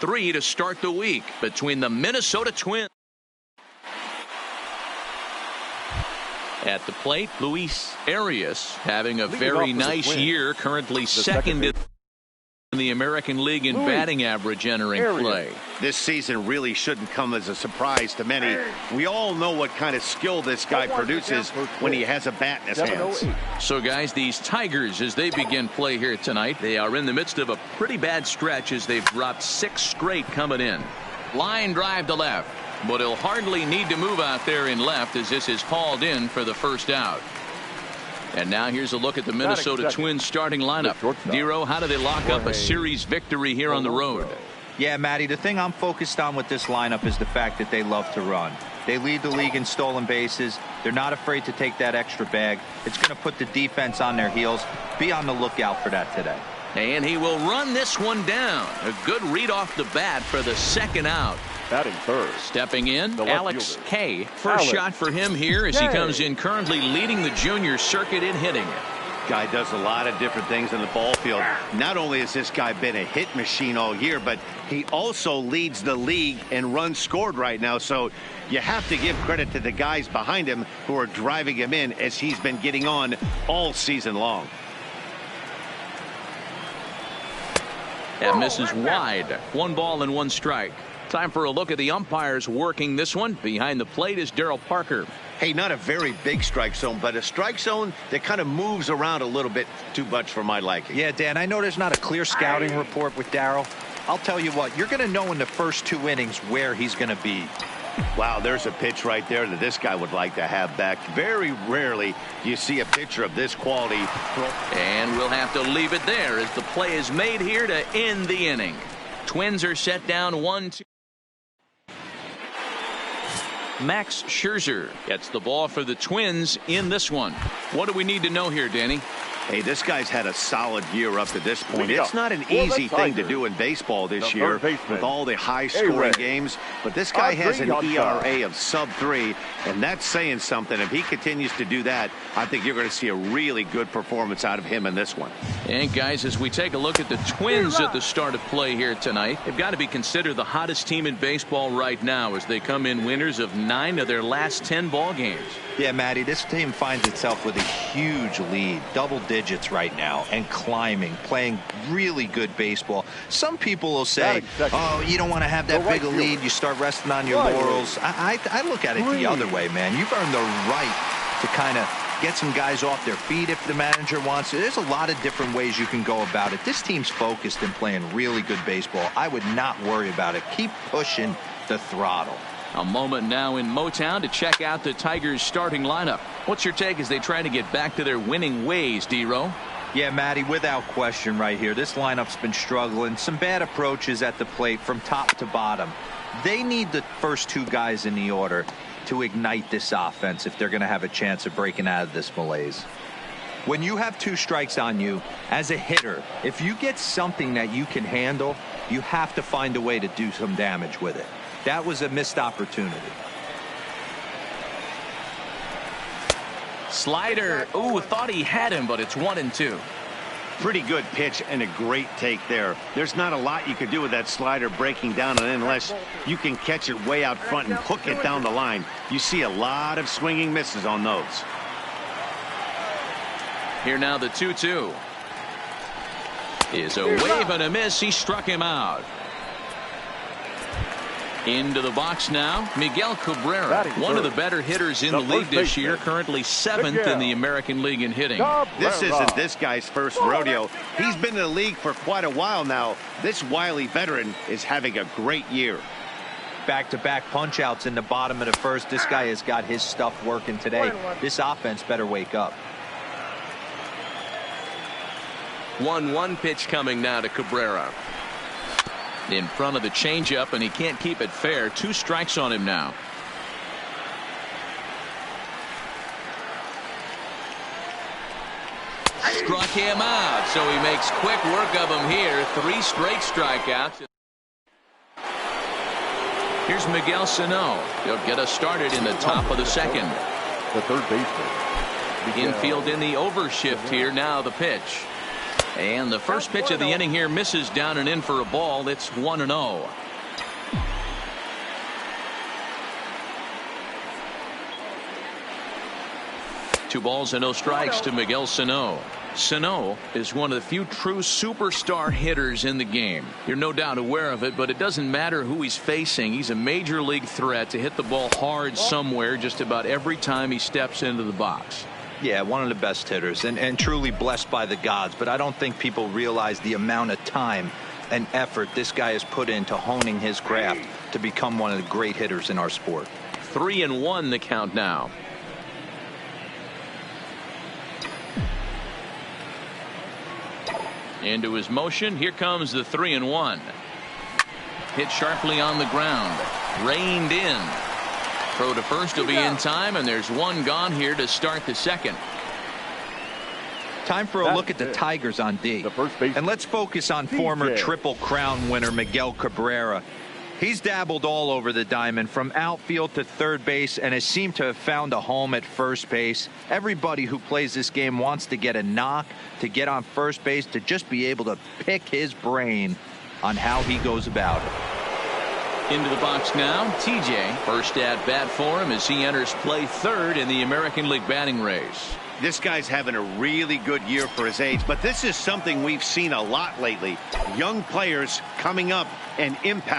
3 to start the week between the Minnesota Twins. At the plate, Luis Arias having a very nice year, currently second in the American League in batting average entering play. This season really shouldn't come as a surprise to many. We all know what kind of skill this guy produces when he has a bat in his hands. So, guys, these Tigers, as they begin play here tonight, they are in the midst of a pretty bad stretch as they've dropped 6 straight coming in. Line drive to left, but he'll hardly need to move out there in left as this is hauled in for the first out. And now here's a look at the Minnesota Twins starting lineup. Dero, how do they lock up a series victory here on the road? Yeah, Matty, the thing I'm focused on with this lineup is the fact that they love to run. They lead the league in stolen bases. They're not afraid to take that extra bag. It's going to put the defense on their heels. Be on the lookout for that today. And he will run this one down. A good read off the bat for the second out. Batting third. Stepping in, Alex K. First shot for him here as he comes in currently leading the junior circuit in hitting. Guy does a lot of different things in the ball field. Not only has this guy been a hit machine all year, but he also leads the league in runs scored right now. So you have to give credit to the guys behind him who are driving him in as he's been getting on all season long. That misses wide. 1 ball and 1 strike. Time for a look at the umpires working this one. Behind the plate is Darryl Parker. Hey, not a very big strike zone, but a strike zone that kind of moves around a little bit too much for my liking. Yeah, Dan, I know there's not a clear scouting report with Darryl. I'll tell you what, you're going to know in the first 2 innings where he's going to be. Wow, there's a pitch right there that this guy would like to have back. Very rarely do you see a pitcher of this quality. And we'll have to leave it there as the play is made here to end the inning. Twins are set down 1-2. Max Scherzer gets the ball for the Twins in this one. What do we need to know here, Danny? Hey, this guy's had a solid year up to this point. It's not an easy thing to do in baseball this year with all the high-scoring games, but this guy has an ERA of sub-3, and that's saying something. If he continues to do that, I think you're going to see a really good performance out of him in this one. And, guys, as we take a look at the Twins at the start of play here tonight, they've got to be considered the hottest team in baseball right now as they come in winners of 9 of their last 10 ball games. Yeah, Matty, this team finds itself with a huge lead, double digits right now, and climbing, playing really good baseball. Some people will say, oh, you don't want to have that big a lead. You start resting on your laurels. I look at it the other way, man. You've earned the right to kind of get some guys off their feet if the manager wants to. There's a lot of different ways you can go about it. This team's focused and playing really good baseball. I would not worry about it. Keep pushing the throttle. A moment now in Motown to check out the Tigers starting lineup. What's your take as they try to get back to their winning ways, D-Row? Yeah, Matty, without question right here. This lineup's been struggling. Some bad approaches at the plate from top to bottom. They need the first 2 guys in the order to ignite this offense if they're going to have a chance of breaking out of this malaise. When you have 2 strikes on you, as a hitter, if you get something that you can handle, you have to find a way to do some damage with it. That was a missed opportunity. Slider. Ooh, thought he had him, but it's 1-2. Pretty good pitch and a great take there. There's not a lot you could do with that slider breaking down unless you can catch it way out front and hook it down the line. You see a lot of swinging misses on those. Here now the 2-2. Is a wave and a miss. He struck him out. Into the box now, Miguel Cabrera, one of the better hitters in the league this year, currently 7th in the American League in hitting. This isn't this guy's first rodeo. He's been in the league for quite a while now. This wily veteran is having a great year. Back-to-back punch-outs in the bottom of the first. This guy has got his stuff working today. This offense better wake up. 1-1 pitch coming now to Cabrera. In front of the changeup, and he can't keep it fair. 2 strikes on him now. Struck him out, so he makes quick work of him here. 3 straight strikeouts. Here's Miguel Sano. He'll get us started in the top of the second. The third baseman. Infield in the overshift here. Now the pitch. And the first pitch of the inning here misses down and in for a ball. It's 1-0. Two balls and no strikes to Miguel Sano. Sano is one of the few true superstar hitters in the game. You're no doubt aware of it, but it doesn't matter who he's facing. He's a major league threat to hit the ball hard somewhere just about every time he steps into the box. Yeah, one of the best hitters and truly blessed by the gods. But I don't think people realize the amount of time and effort this guy has put into honing his craft to become one of the great hitters in our sport. 3-1 the count now. Into his motion. Here comes the 3-1. Hit sharply on the ground. Reined in. Throw to first will be in time, and there's one gone here to start the second. Time for a look at the Tigers on D. And let's focus on former Triple Crown winner Miguel Cabrera. He's dabbled all over the diamond, from outfield to third base, and has seemed to have found a home at first base. Everybody who plays this game wants to get a knock, to get on first base, to just be able to pick his brain on how he goes about it. Into the box now, TJ. First at bat for him as he enters play third in the American League batting race. This guy's having a really good year for his age, but this is something we've seen a lot lately. Young players coming up and impact.